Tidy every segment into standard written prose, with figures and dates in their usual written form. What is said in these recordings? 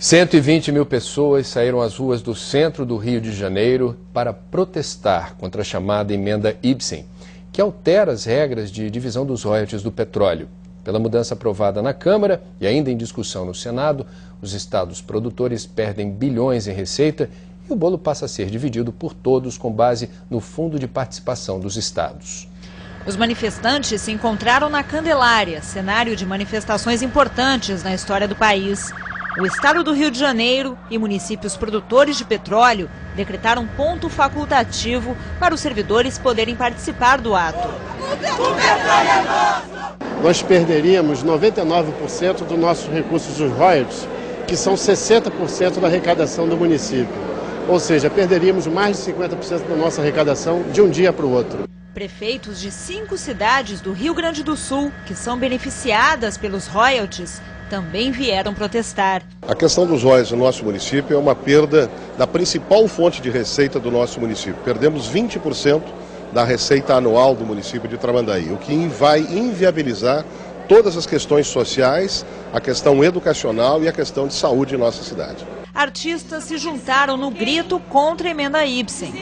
120 mil pessoas saíram às ruas do centro do Rio de Janeiro para protestar contra a chamada emenda Ibsen, que altera as regras de divisão dos royalties do petróleo. Pela mudança aprovada na Câmara e ainda em discussão no Senado, os estados produtores perdem bilhões em receita e o bolo passa a ser dividido por todos com base no Fundo de Participação dos Estados. Os manifestantes se encontraram na Candelária, cenário de manifestações importantes na história do país. O estado do Rio de Janeiro e municípios produtores de petróleo decretaram ponto facultativo para os servidores poderem participar do ato. Nós perderíamos 99% dos nossos recursos dos royalties, que são 60% da arrecadação do município. Ou seja, perderíamos mais de 50% da nossa arrecadação de um dia para o outro. Prefeitos de 5 cidades do Rio Grande do Sul, que são beneficiadas pelos royalties, também vieram protestar. A questão dos royalties no nosso município é uma perda da principal fonte de receita do nosso município. Perdemos 20% da receita anual do município de Tramandaí, o que vai inviabilizar todas as questões sociais, a questão educacional e a questão de saúde em nossa cidade. Artistas se juntaram no grito contra a emenda Ibsen.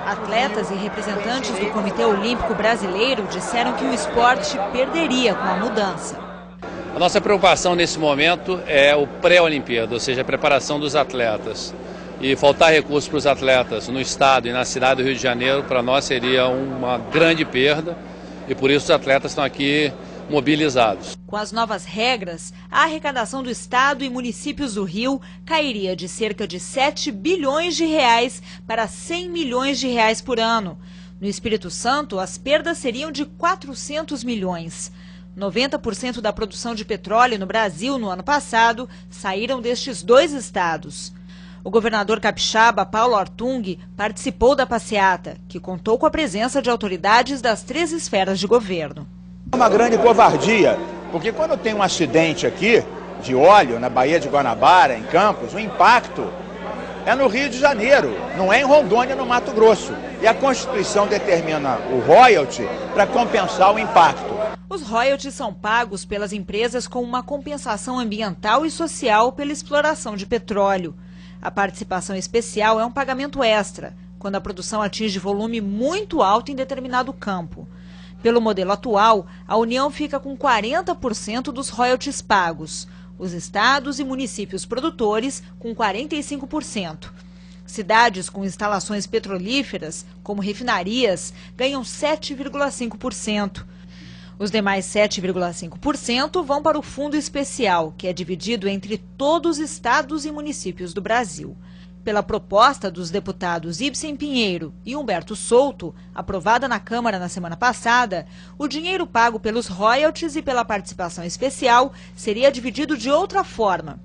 Atletas e representantes do Comitê Olímpico Brasileiro disseram que o esporte perderia com a mudança. A nossa preocupação nesse momento é o pré-Olimpíada, ou seja, a preparação dos atletas. E faltar recursos para os atletas no estado e na cidade do Rio de Janeiro, para nós seria uma grande perda e por isso os atletas estão aqui mobilizados. Com as novas regras, a arrecadação do estado e municípios do Rio cairia de cerca de 7 bilhões de reais para 100 milhões de reais por ano. No Espírito Santo, as perdas seriam de 400 milhões. 90% da produção de petróleo no Brasil no ano passado saíram destes dois estados. O governador capixaba, Paulo Artung, participou da passeata, que contou com a presença de autoridades das 3 esferas de governo. É uma grande covardia, porque quando tem um acidente aqui de óleo na Baía de Guanabara, em Campos, o impacto é no Rio de Janeiro, não é em Rondônia, no Mato Grosso. E a Constituição determina o royalty para compensar o impacto. Os royalties são pagos pelas empresas com uma compensação ambiental e social pela exploração de petróleo. A participação especial é um pagamento extra, quando a produção atinge volume muito alto em determinado campo. Pelo modelo atual, a União fica com 40% dos royalties pagos, os estados e municípios produtores com 45%. Cidades com instalações petrolíferas, como refinarias, ganham 7,5%. Os demais 7,5% vão para o Fundo Especial, que é dividido entre todos os estados e municípios do Brasil. Pela proposta dos deputados Ibsen Pinheiro e Humberto Souto, aprovada na Câmara na semana passada, o dinheiro pago pelos royalties e pela participação especial seria dividido de outra forma.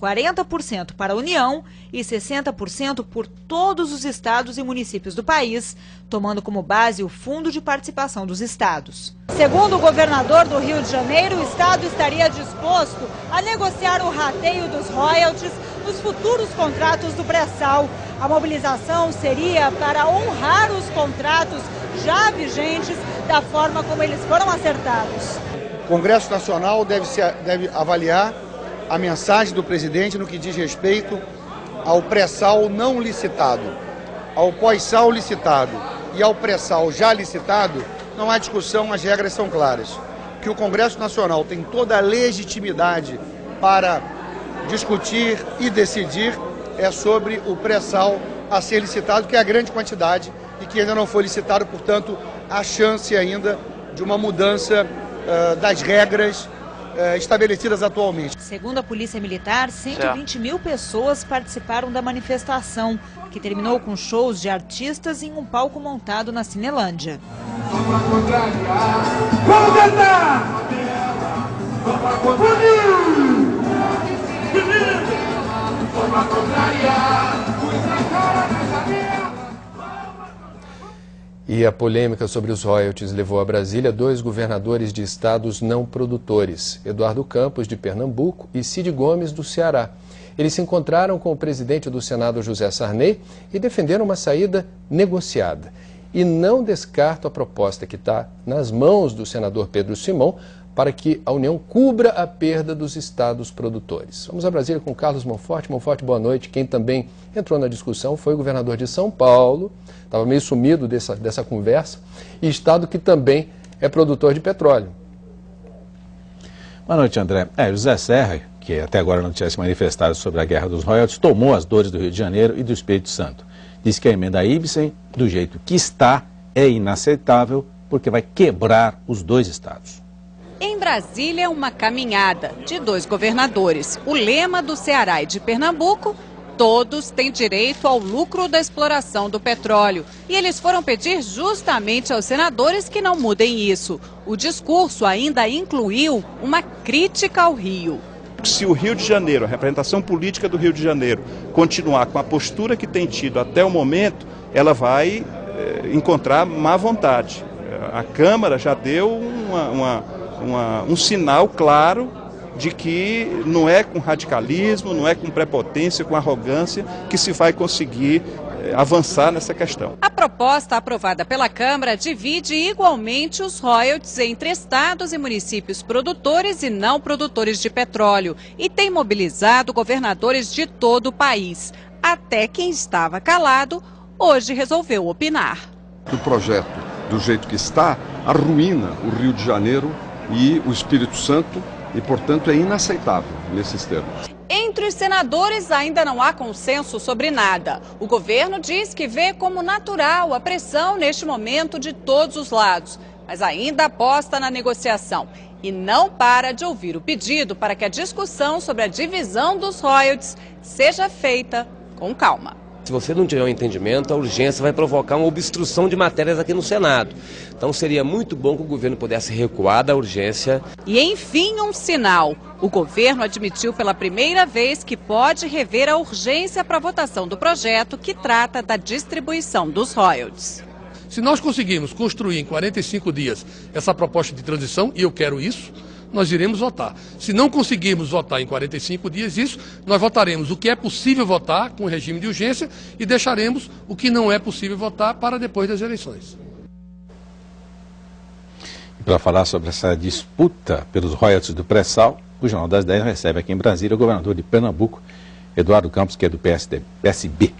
40% para a União e 60% por todos os estados e municípios do país, tomando como base o Fundo de Participação dos Estados. Segundo o governador do Rio de Janeiro, o estado estaria disposto a negociar o rateio dos royalties nos futuros contratos do pré-sal. A mobilização seria para honrar os contratos já vigentes da forma como eles foram acertados. O Congresso Nacional deve avaliar a mensagem do presidente no que diz respeito ao pré-sal não licitado, ao pós-sal licitado e ao pré-sal já licitado. Não há discussão, as regras são claras. Que o Congresso Nacional tem toda a legitimidade para discutir e decidir é sobre o pré-sal a ser licitado, que é a grande quantidade e que ainda não foi licitado, portanto, há chance ainda de uma mudança das regras estabelecidas atualmente. Segundo a Polícia Militar, 120 mil pessoas participaram da manifestação, que terminou com shows de artistas em um palco montado na Cinelândia. E a polêmica sobre os royalties levou a Brasília 2 governadores de estados não produtores, Eduardo Campos, de Pernambuco, e Cid Gomes, do Ceará. Eles se encontraram com o presidente do Senado, José Sarney, e defenderam uma saída negociada. E não descarto a proposta que está nas mãos do senador Pedro Simão para que a União cubra a perda dos estados produtores. Vamos a Brasília com Carlos Monforte. Monforte, boa noite. Quem também entrou na discussão foi o governador de São Paulo, estava meio sumido dessa conversa, e estado que também é produtor de petróleo. Boa noite, André. José Serra, que até agora não tinha se manifestado sobre a guerra dos royalties, tomou as dores do Rio de Janeiro e do Espírito Santo. Diz que a emenda Ibsen, do jeito que está, é inaceitável porque vai quebrar os dois estados. Em Brasília, uma caminhada de dois governadores. O lema do Ceará e de Pernambuco: todos têm direito ao lucro da exploração do petróleo. E eles foram pedir justamente aos senadores que não mudem isso. O discurso ainda incluiu uma crítica ao Rio. Se o Rio de Janeiro, a representação política do Rio de Janeiro, continuar com a postura que tem tido até o momento, ela vai encontrar má vontade. A Câmara já deu um sinal claro de que não é com radicalismo, não é com prepotência, com arrogância que se vai conseguir avançar nessa questão. A proposta aprovada pela Câmara divide igualmente os royalties entre estados e municípios produtores e não produtores de petróleo e tem mobilizado governadores de todo o país. Até quem estava calado, hoje resolveu opinar. O projeto, do jeito que está, arruína o Rio de Janeiro e o Espírito Santo e, portanto, é inaceitável nesses termos. Entre os senadores ainda não há consenso sobre nada. O governo diz que vê como natural a pressão neste momento de todos os lados, mas ainda aposta na negociação e não para de ouvir o pedido para que a discussão sobre a divisão dos royalties seja feita com calma. Se você não tiver um entendimento, a urgência vai provocar uma obstrução de matérias aqui no Senado. Então seria muito bom que o governo pudesse recuar da urgência. E enfim, um sinal. O governo admitiu pela primeira vez que pode rever a urgência para a votação do projeto que trata da distribuição dos royalties. Se nós conseguirmos construir em 45 dias essa proposta de transição, e eu quero isso, nós iremos votar. Se não conseguirmos votar em 45 dias isso, nós votaremos o que é possível votar com o regime de urgência e deixaremos o que não é possível votar para depois das eleições. Para falar sobre essa disputa pelos royalties do pré-sal, o Jornal das 10 recebe aqui em Brasília o governador de Pernambuco, Eduardo Campos, que é do PSB.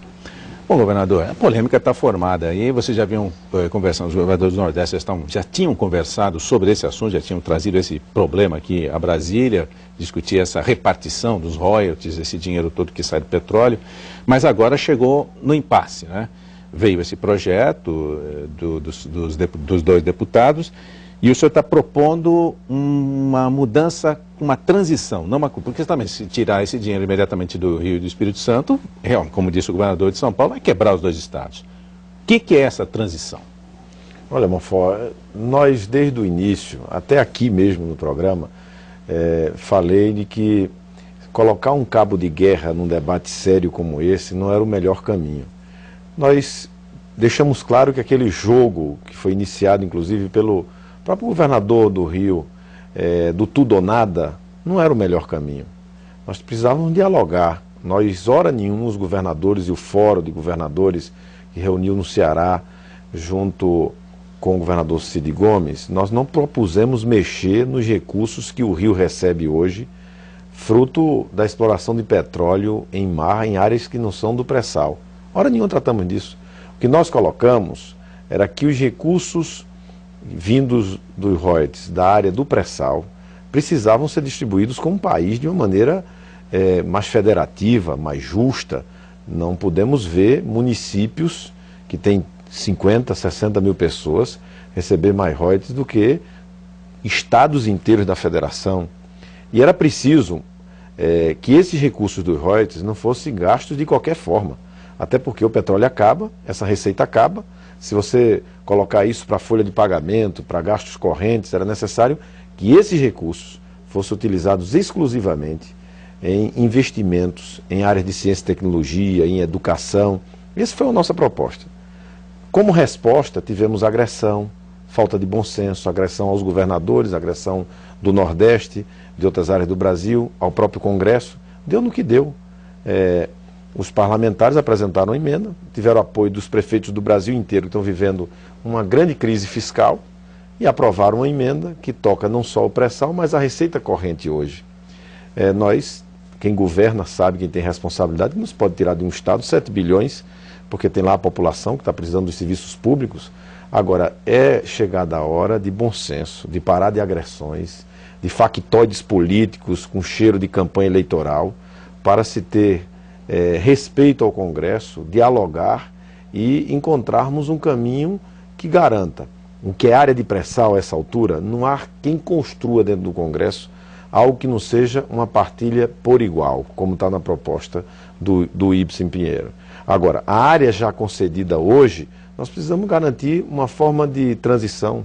Bom, governador, a polêmica está formada aí, vocês já vinham conversando, os governadores do Nordeste já tinham conversado sobre esse assunto, já tinham trazido esse problema aqui a Brasília, discutir essa repartição dos royalties, esse dinheiro todo que sai do petróleo, mas agora chegou no impasse, né? Veio esse projeto dos dois deputados e o senhor está propondo uma mudança, uma transição, não uma, porque também se tirar esse dinheiro imediatamente do Rio e do Espírito Santo, como disse o governador de São Paulo, vai quebrar os dois estados. O que é essa transição? Olha, Monfort, nós desde o início, até aqui mesmo no programa, falei de que colocar um cabo de guerra num debate sério como esse não era o melhor caminho. Nós deixamos claro que aquele jogo que foi iniciado, inclusive, pelo próprio governador do Rio, do tudo ou nada, não era o melhor caminho. Nós precisávamos dialogar. Nós, hora nenhuma, os governadores e o fórum de governadores que reuniu no Ceará, junto com o governador Cid Gomes, nós não propusemos mexer nos recursos que o Rio recebe hoje, fruto da exploração de petróleo em mar, em áreas que não são do pré-sal. Hora nenhuma tratamos disso. O que nós colocamos era que os recursos vindos dos royalties da área do pré-sal precisavam ser distribuídos como um país de uma maneira mais federativa, mais justa. Não podemos ver municípios que têm 50, 60 mil pessoas receber mais royalties do que estados inteiros da federação. E era preciso que esses recursos dos royalties não fossem gastos de qualquer forma, até porque o petróleo acaba, essa receita acaba. Se você colocar isso para folha de pagamento, para gastos correntes, era necessário que esses recursos fossem utilizados exclusivamente em investimentos em áreas de ciência e tecnologia, em educação. Essa foi a nossa proposta. Como resposta, tivemos agressão, falta de bom senso, agressão aos governadores, agressão do Nordeste, de outras áreas do Brasil, ao próprio Congresso. Deu no que deu. Os parlamentares apresentaram emenda, tiveram apoio dos prefeitos do Brasil inteiro, que estão vivendo uma grande crise fiscal, e aprovar uma emenda que toca não só o pré-sal, mas a receita corrente hoje. Quem governa sabe, quem tem responsabilidade, que não se pode tirar de um Estado 7 bilhões, porque tem lá a população que está precisando dos serviços públicos. Agora, é chegada a hora de bom senso, de parar de agressões, de factoides políticos com cheiro de campanha eleitoral, para se ter respeito ao Congresso, dialogar e encontrarmos um caminho que garanta. O que é área de pré-sal a essa altura, não há quem construa dentro do Congresso algo que não seja uma partilha por igual, como está na proposta do Ibsen Pinheiro. Agora, a área já concedida hoje, nós precisamos garantir uma forma de transição